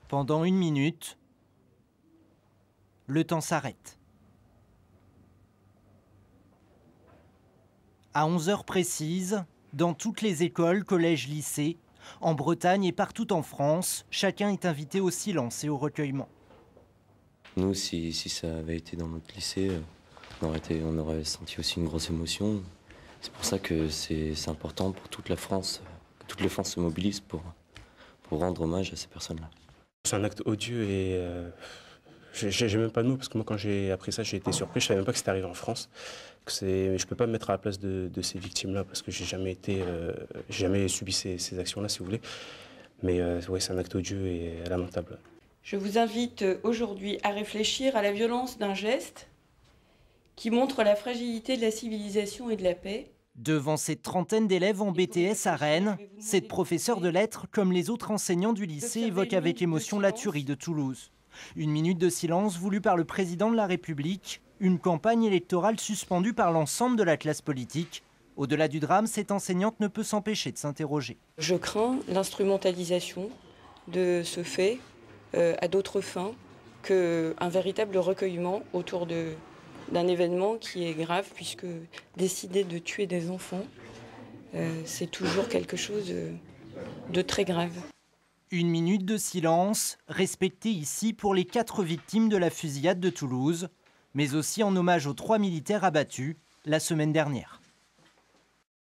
Pendant 1 minute, le temps s'arrête. À 11 heures précises, dans toutes les écoles, collèges, lycées, en Bretagne et partout en France, chacun est invité au silence et au recueillement. Nous, si ça avait été dans notre lycée, on aurait senti aussi une grosse émotion. C'est pour ça que c'est important pour toute la France, que toute la France se mobilise pour rendre hommage à ces personnes-là. C'est un acte odieux et j'ai même pas de mots parce que moi quand j'ai appris ça j'ai été surpris, je savais même pas que c'était arrivé en France. Je peux pas me mettre à la place de ces victimes-là parce que j'ai jamais subi ces actions-là si vous voulez. Mais ouais, c'est un acte odieux et lamentable. Je vous invite aujourd'hui à réfléchir à la violence d'un geste qui montre la fragilité de la civilisation et de la paix. Devant cette trentaine d'élèves en BTS à Rennes, cette professeure de lettres, comme les autres enseignants du lycée, évoque avec émotion la tuerie de Toulouse. 1 minute de silence voulue par le président de la République, une campagne électorale suspendue par l'ensemble de la classe politique. Au-delà du drame, cette enseignante ne peut s'empêcher de s'interroger. Je crains l'instrumentalisation de ce fait à d'autres fins qu'un véritable recueillement autour d'un événement qui est grave, puisque décider de tuer des enfants, c'est toujours quelque chose de très grave. 1 minute de silence, respectée ici pour les 4 victimes de la fusillade de Toulouse, mais aussi en hommage aux 3 militaires abattus la semaine dernière.